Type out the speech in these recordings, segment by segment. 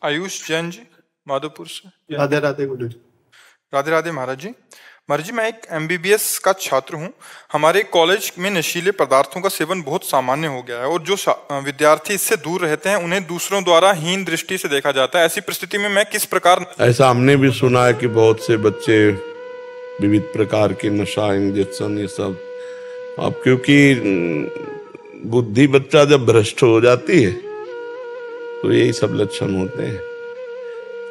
आयुष जैन जी, माधोपुर से। राधे राधे गुरु जी। राधे राधे महाराज जी। महाराज जी, मैं एक एमबीबीएस का छात्र हूँ। हमारे कॉलेज में नशीले पदार्थों का सेवन बहुत सामान्य हो गया है और जो विद्यार्थी इससे दूर रहते हैं उन्हें दूसरों द्वारा हीन दृष्टि से देखा जाता है। ऐसी परिस्थिति में मैं किस प्रकार। ऐसा हमने भी सुना है कि बहुत से बच्चे विविध प्रकार के नशा, इंजेक्शन, ये सब। अब क्योंकि बुद्धि बच्चा जब भ्रष्ट हो जाती है तो यही सब लक्षण होते हैं।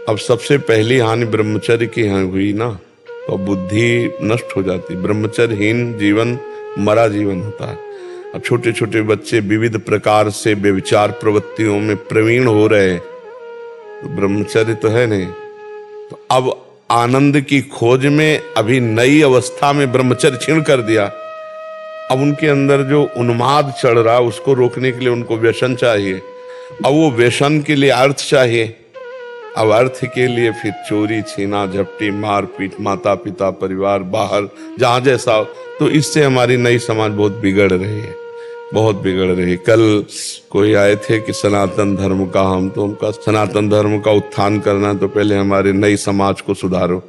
अब सबसे पहली हानि ब्रह्मचर्य की यहाँ हुई ना, तो बुद्धि नष्ट हो जाती। ब्रह्मचर्यहीन जीवन मरा जीवन होता है। अब छोटे छोटे बच्चे विविध प्रकार से व्यभिचार प्रवृत्तियों में प्रवीण हो रहे हैं, तो ब्रह्मचर्य तो है नहीं। तो अब आनंद की खोज में अभी नई अवस्था में ब्रह्मचर्य छीण कर दिया। अब उनके अंदर जो उन्माद चढ़ रहा है उसको रोकने के लिए उनको व्यसन चाहिए। अब वो व्यसन के लिए अर्थ चाहिए। अब अर्थ के लिए फिर चोरी, छीना, झपटी, मारपीट, माता पिता, परिवार, बाहर जहां जैसा। तो इससे हमारी नई समाज बहुत बिगड़ रही है, बहुत बिगड़ रही है। कल कोई आए थे कि सनातन धर्म का, हम तो उनका सनातन धर्म का उत्थान करना तो पहले हमारे नई समाज को सुधारो।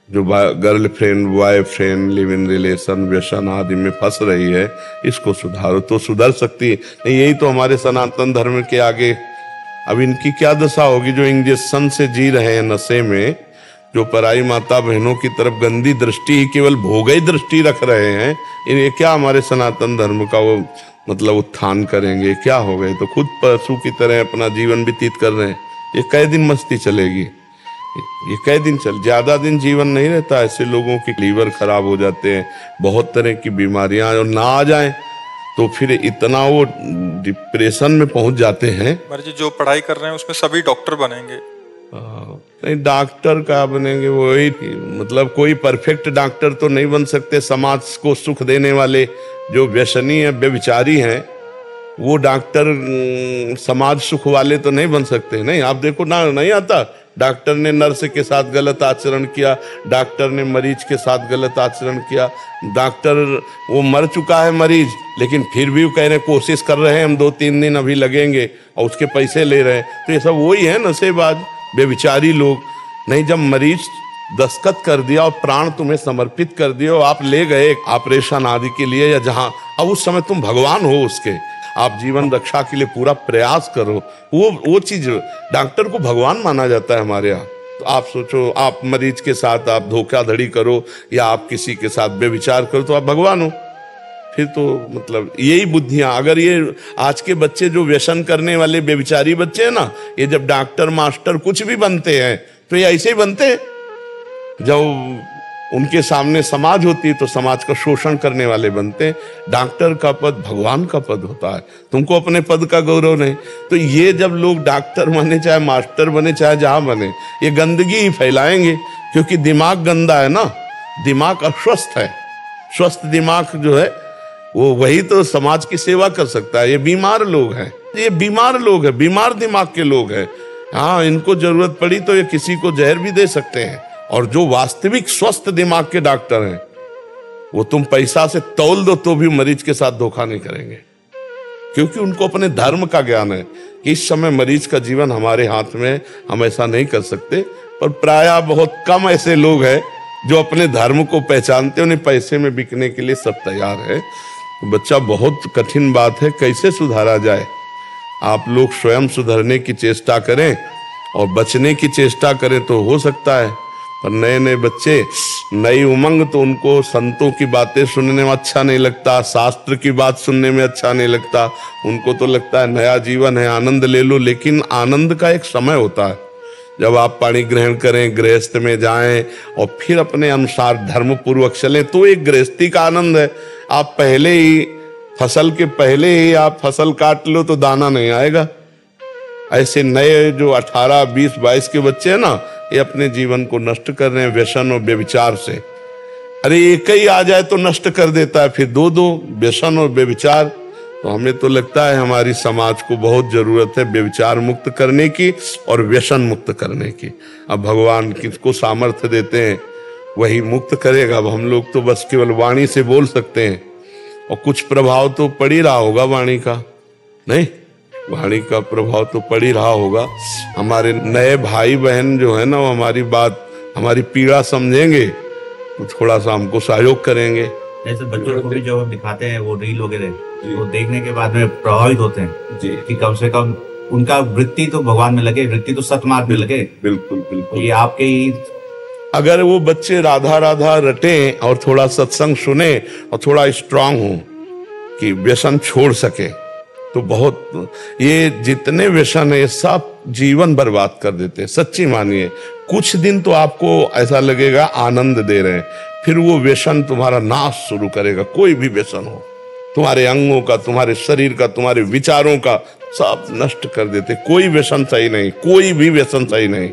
जो girlfriend, boyfriend, live in relation, व्यसन आदि में फंस रही है, इसको सुधारो तो सुधर सकती है। नहीं, यही तो हमारे सनातन धर्म के आगे। अब इनकी क्या दशा होगी जो इंजेक्शन से जी रहे हैं, नशे में, जो पराई माता बहनों की तरफ गंदी दृष्टि ही केवल भोगई दृष्टि रख रहे हैं। इन्हें क्या हमारे सनातन धर्म का वो मतलब उत्थान करेंगे? क्या हो गए? तो खुद पशु की तरह अपना जीवन व्यतीत कर रहे हैं। ये कई दिन मस्ती चलेगी? ये कई दिन ज्यादा दिन जीवन नहीं रहता। ऐसे लोगों की लीवर खराब हो जाते हैं, बहुत तरह की बीमारियां, और ना आ जाए तो फिर इतना वो डिप्रेशन में पहुंच जाते हैं। महाराज जी, जो पढ़ाई कर रहे हैं उसमें सभी डॉक्टर बनेंगे? नहीं, डॉक्टर का बनेंगे वही, मतलब कोई परफेक्ट डॉक्टर तो नहीं बन सकते। समाज को सुख देने वाले जो व्यसनी है, व्यभिचारी हैं, वो डॉक्टर समाज सुख वाले तो नहीं बन सकते। नहीं, आप देखो ना, नहीं आता, डॉक्टर ने नर्स के साथ गलत आचरण किया, डॉक्टर ने मरीज के साथ गलत आचरण किया। डॉक्टर वो मर चुका है मरीज, लेकिन फिर भी वो कह रहे कोशिश कर रहे हैं, हम 2-3 दिन अभी लगेंगे, और उसके पैसे ले रहे हैं। तो ये सब वही है नशेबाज, बेविचारी लोग। नहीं, जब मरीज दस्तखत कर दिया और प्राण तुम्हें समर्पित कर दिया और आप ले गए ऑपरेशन आदि के लिए या जहां, अब उस समय तुम भगवान हो उसके, आप जीवन रक्षा के लिए पूरा प्रयास करो। वो चीज डॉक्टर को भगवान माना जाता है हमारे यहाँ। तो आप सोचो, आप मरीज के साथ आप धोखाधड़ी करो या आप किसी के साथ बेविचार करो तो आप भगवान हो। फिर तो मतलब यही बुद्धियां, अगर ये आज के बच्चे जो व्यसन करने वाले बेविचारी बच्चे हैं ना, ये जब डॉक्टर, मास्टर कुछ भी बनते हैं तो ये ऐसे ही बनते हैं। जब उनके सामने समाज होती है तो समाज का शोषण करने वाले बनते हैं। डॉक्टर का पद भगवान का पद होता है, तुमको अपने पद का गौरव नहीं। तो ये जब लोग डॉक्टर बने, चाहे मास्टर बने, चाहे जहां बने, ये गंदगी ही फैलाएंगे, क्योंकि दिमाग गंदा है ना, दिमाग अस्वस्थ है। स्वस्थ दिमाग जो है वो वही तो समाज की सेवा कर सकता है। ये बीमार लोग हैं, ये बीमार लोग हैं, बीमार दिमाग के लोग हैं। हाँ, इनको जरूरत पड़ी तो ये किसी को जहर भी दे सकते हैं। और जो वास्तविक स्वस्थ दिमाग के डॉक्टर हैं, वो तुम पैसा से तौल दो तो भी मरीज के साथ धोखा नहीं करेंगे, क्योंकि उनको अपने धर्म का ज्ञान है कि इस समय मरीज का जीवन हमारे हाथ में, हम ऐसा नहीं कर सकते। पर प्रायः बहुत कम ऐसे लोग हैं जो अपने धर्म को पहचानते, उन्हें पैसे में बिकने के लिए सब तैयार है। तो बच्चा, बहुत कठिन बात है, कैसे सुधारा जाए? आप लोग स्वयं सुधरने की चेष्टा करें और बचने की चेष्टा करें तो हो सकता है। पर नए नए बच्चे, नई उमंग, तो उनको संतों की बातें सुनने में अच्छा नहीं लगता, शास्त्र की बात सुनने में अच्छा नहीं लगता। उनको तो लगता है नया जीवन है, आनंद ले लो। लेकिन आनंद का एक समय होता है, जब आप पानी ग्रहण करें, गृहस्थ में जाएं और फिर अपने अनुसार धर्म पूर्वक चलें, तो एक गृहस्थी का आनंद है। आप पहले ही, फसल के पहले ही आप फसल काट लो तो दाना नहीं आएगा। ऐसे नए जो 18, 20, 22 के बच्चे हैं ना, ये अपने जीवन को नष्ट कर रहे हैं व्यसन और व्यभिचार से। अरे एक ही आ जाए तो नष्ट कर देता है, फिर दो व्यसन और व्यभिचार। तो हमें तो लगता है हमारी समाज को बहुत जरूरत है व्यभिचार मुक्त करने की और व्यसन मुक्त करने की। अब भगवान किसको सामर्थ्य देते हैं वही मुक्त करेगा। अब हम लोग तो बस केवल वाणी से बोल सकते हैं, और कुछ प्रभाव तो पड़ ही रहा होगा वाणी का, नहीं? वाणी का प्रभाव तो पड़ ही रहा होगा। हमारे नए भाई बहन जो है ना, वो हमारी बात, हमारी पीड़ा समझेंगे तो थोड़ा सा हमको सहयोग करेंगे। जैसे बच्चों को भी जो दिखाते हैं वो रील वगैरह, वो देखने के बाद में प्रभावित होते हैं जी, कि कम से कम उनका वृत्ति तो भगवान में लगे, वृत्ति तो सतमार्ग में लगे। बिल्कुल बिल्कुल। ये आपके ही, अगर वो बच्चे राधा राधा रटे और थोड़ा सत्संग सुने और थोड़ा स्ट्रांग हो कि व्यसन छोड़ सके, तो बहुत, ये जितने व्यसन है सब जीवन बर्बाद कर देते हैं। सच्ची मानिए, कुछ दिन तो आपको ऐसा लगेगा आनंद दे रहे हैं, फिर वो व्यसन तुम्हारा नाश शुरू करेगा। कोई भी व्यसन हो, तुम्हारे अंगों का, तुम्हारे शरीर का, तुम्हारे विचारों का, सब नष्ट कर देते। कोई व्यसन सही नहीं, कोई भी व्यसन सही नहीं।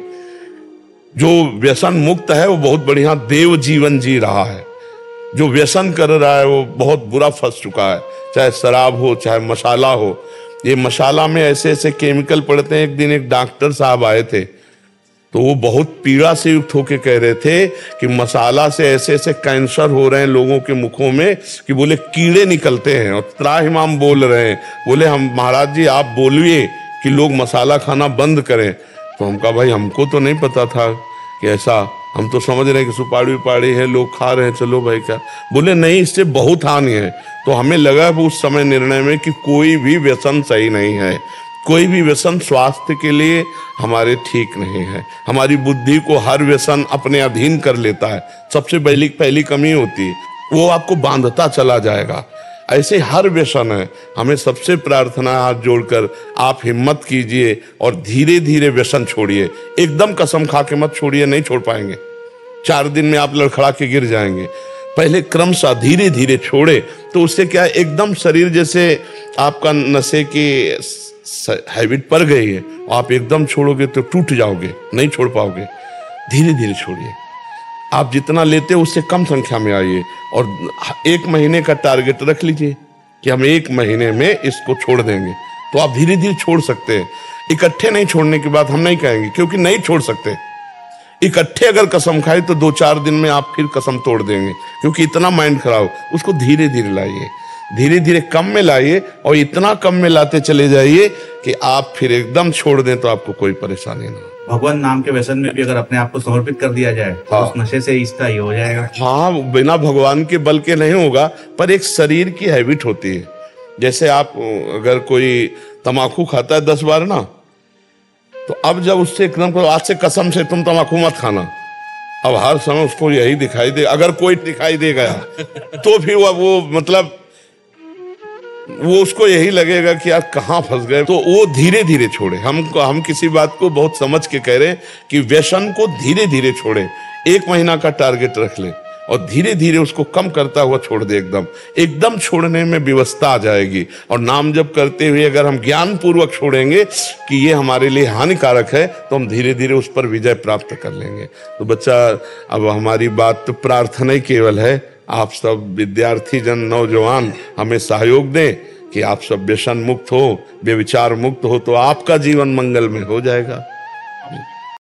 जो व्यसन मुक्त है वो बहुत बढ़िया देव जीवन जी रहा है। जो व्यसन कर रहा है वो बहुत बुरा फंस चुका है, चाहे शराब हो चाहे मसाला हो। ये मसाला में ऐसे ऐसे केमिकल पड़ते हैं। एक दिन एक डॉक्टर साहब आए थे, तो वो बहुत पीड़ा से युक्त होके कह रहे थे कि मसाला से ऐसे ऐसे कैंसर हो रहे हैं लोगों के मुखों में कि बोले कीड़े निकलते हैं। और त्राहिमाम बोल रहे हैं, बोले हम महाराज जी आप बोलिए कि लोग मसाला खाना बंद करें। तो हम कहा भाई हमको तो नहीं पता था कि ऐसा, हम तो समझ रहे हैं कि सुपारी उपाड़ी है लोग खा रहे हैं, चलो भाई क्या। बोले नहीं, इससे बहुत हानि है। तो हमें लगा उस समय निर्णय में कि कोई भी व्यसन सही नहीं है, कोई भी व्यसन स्वास्थ्य के लिए हमारे ठीक नहीं है। हमारी बुद्धि को हर व्यसन अपने अधीन कर लेता है, सबसे पहली कमी होती है, वो आपको बांधता चला जाएगा। ऐसे हर व्यसन है। हमें सबसे प्रार्थना हाथ जोड़कर आप हिम्मत कीजिए और धीरे धीरे व्यसन छोड़िए। एकदम कसम खा के मत छोड़िए, नहीं छोड़ पाएंगे। 4 दिन में आप लड़खड़ा के गिर जाएंगे। पहले क्रमशः धीरे धीरे छोड़े, तो उससे क्या है, एकदम शरीर जैसे आपका नशे की हैबिट पड़ गई है, आप एकदम छोड़ोगे तो टूट जाओगे, नहीं छोड़ पाओगे। धीरे धीरे छोड़िए। आप जितना लेते हो उससे कम संख्या में आइए और 1 महीने का टारगेट रख लीजिए कि हम 1 महीने में इसको छोड़ देंगे। तो आप धीरे धीरे छोड़ सकते हैं। इकट्ठे नहीं छोड़ने की बात हम नहीं कहेंगे, क्योंकि नहीं छोड़ सकते। इकट्ठे अगर कसम खाए तो 2-4 दिन में आप फिर कसम तोड़ देंगे, क्योंकि इतना माइंड खराब। उसको धीरे धीरे लाइए, धीरे धीरे कम में लाइए और इतना कम में लाते चले जाइए कि आप फिर एकदम छोड़ दें तो आपको कोई परेशानी ना। भगवान नाम के व्यसन में भी अगर अपने आप को समर्पित कर दिया जाए तो उस नशे से इसका ही हो जाएगा। हाँ, बिना भगवान के बल के नहीं होगा, पर एक शरीर की हैबिट होती है। जैसे आप अगर कोई तम्बाकू खाता है 10 बार ना, तो अब जब उससे एकदम आज से कसम से तुम तम्बाकू मत खाना, अब हर समय उसको यही दिखाई दे, अगर कोई दिखाई दे गया तो फिर वो मतलब वो उसको यही लगेगा कि यार कहाँ फंस गए। तो वो धीरे धीरे छोड़े। हम किसी बात को बहुत समझ के कह रहे हैं कि व्यसन को धीरे धीरे छोड़े। 1 महीना का टारगेट रख ले और धीरे धीरे उसको कम करता हुआ छोड़ दे। एकदम छोड़ने में व्यवस्था आ जाएगी। और नाम जप करते हुए अगर हम ज्ञान पूर्वक छोड़ेंगे कि ये हमारे लिए हानिकारक है, तो हम धीरे धीरे उस पर विजय प्राप्त कर लेंगे। तो बच्चा, अब हमारी बात तो प्रार्थना ही केवल है, आप सब विद्यार्थी जन, नौजवान हमें सहयोग दें कि आप सब व्यसन मुक्त हो, व्यभिचार मुक्त हो, तो आपका जीवन मंगलमय हो जाएगा।